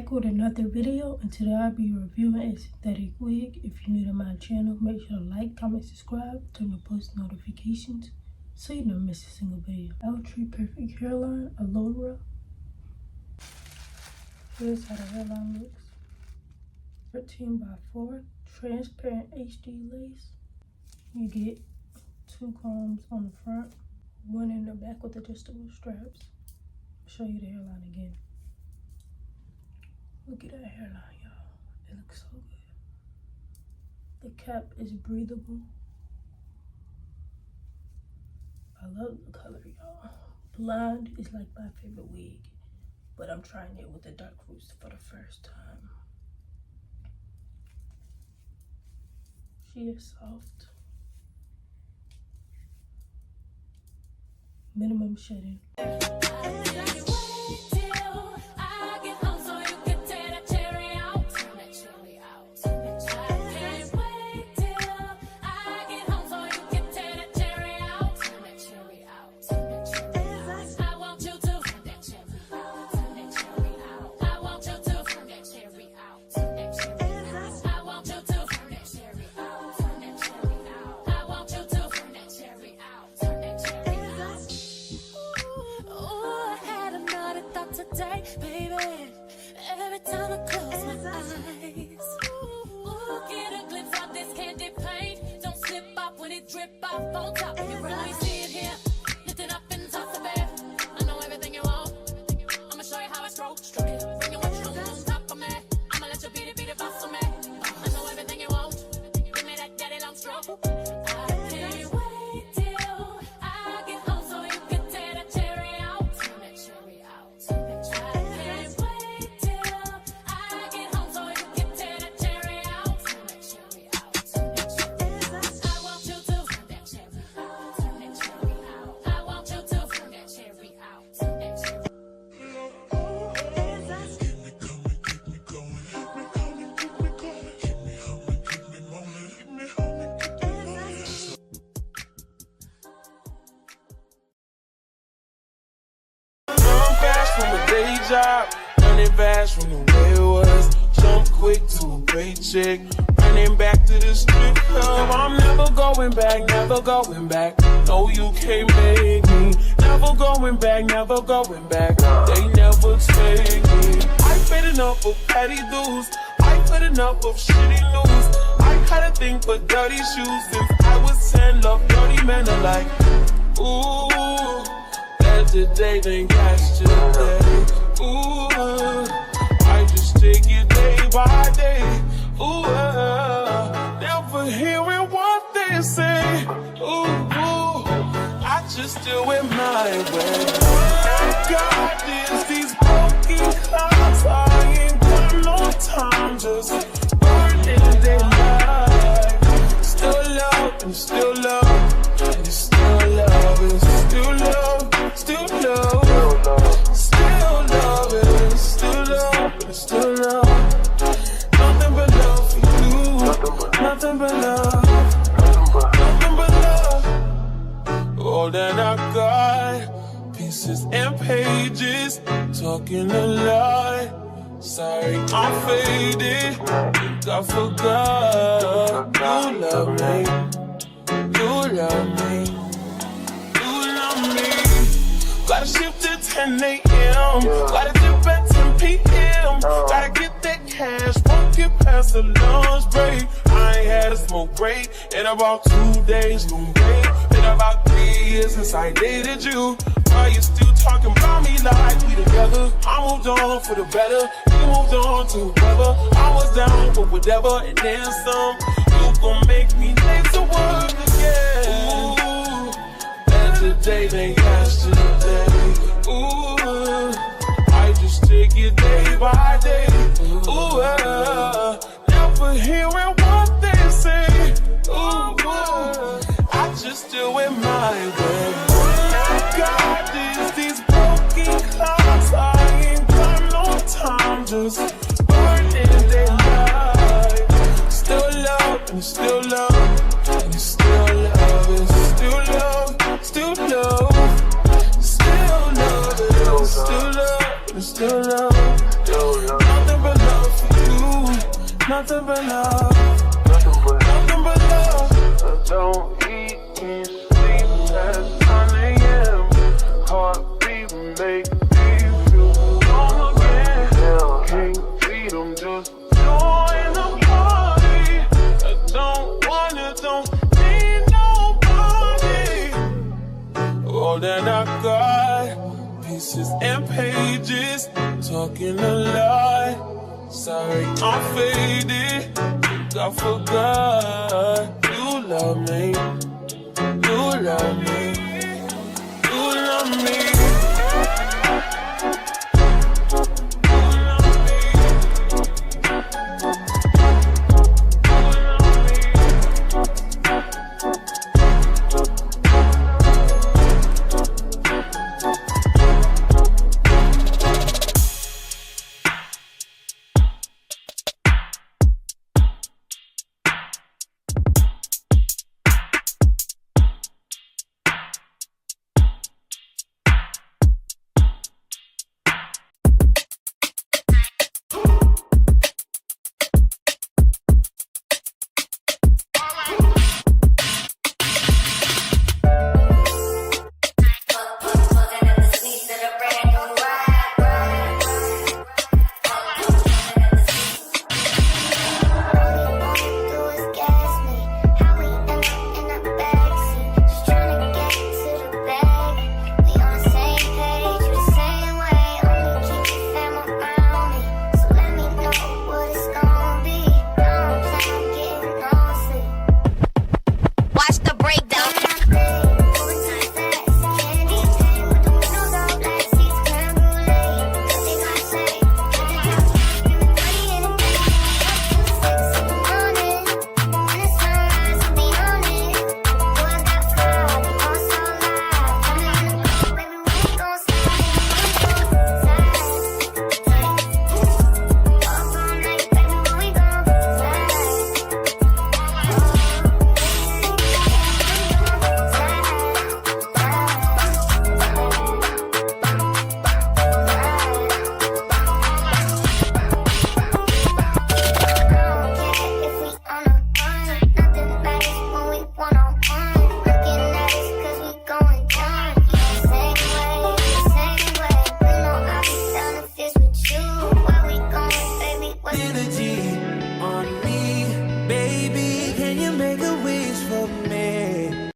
back with another video, and today I'll be reviewing a synthetic wig. If you're new to my channel, make sure to like, comment, subscribe, turn on post notifications so you don't miss a single video. Outre Perfect Hairline, Alora. Here's how the hairline looks. 13x4 transparent HD lace. You get 2 combs on the front, 1 in the back with adjustable straps. I'll show you the hairline again. Look at that hairline, y'all. It looks so good. The cap is breathable. I love the color, y'all. Blonde is like my favorite wig, but I'm trying it with the dark roots for the first time. She is soft. Minimum shedding. Baby, every time I close my eyes, ooh, get a glimpse of this candy paint. Don't slip off when it drip off on top of your brain. You see it here, lifting up and toss it back. I know everything you want. I'ma show you how I stroke it. Bring you what you on top of me. I'ma let you beat it boss on me. I know everything you want. Give me that daddy long stroke. I can't wait till I get home so you can tear that cherry out. Turn that cherry out. From a day job, running fast from the way it was. Jump quick to a paycheck, running back to the strip club. I'm never going back, never going back. No, you can't make me. Never going back, never going back. They never take me. I paid enough of petty dues. I put enough of shitty news. I had a thing for dirty shoes since I was 10. Love dirty men alike. Ooh. Today, then yesterday. Ooh, I just take it day by day. Ooh, never hearing what they say. Ooh, I just do it my way. I got these broken clouds. I ain't got no time, just burning their life. Still love and still love, and still love and still love. Still love, still love it, still love, still love. Nothing but love for you, nothing but love, nothing but love. All that I got, pieces and pages, talking a lot. Sorry, I'm faded, think I forgot. You love me, you love me. Gotta shift at 10 a.m. Gotta dip at 10 p.m. Gotta get that cash, won't get past the lunch break. I ain't had a smoke break in about 2 days, no break. Been about 3 years since I dated you. Why you still talking about me like we together? I moved on for the better. You moved on to whoever. I was down for whatever, and then some. You gon' make me late to work again. Ooh, better today than yesterday. Ooh, I just take it day by day. Ooh, never hearing what they say. Ooh, I just do it my way. I got these broken clouds. I ain't got no time, just burning their life. Still love and still love, and still love and still love, still love, still love. Still love, still love. Nothing nothing but love. Nothing but love. I don't eat, can't sleep past 9 a.m. Heartbeat make me feel wrong again. Can't beat them, just join the party. I don't need nobody. All that I got, pieces and pages, talking a lot. Sorry, I'm faded, I forgot.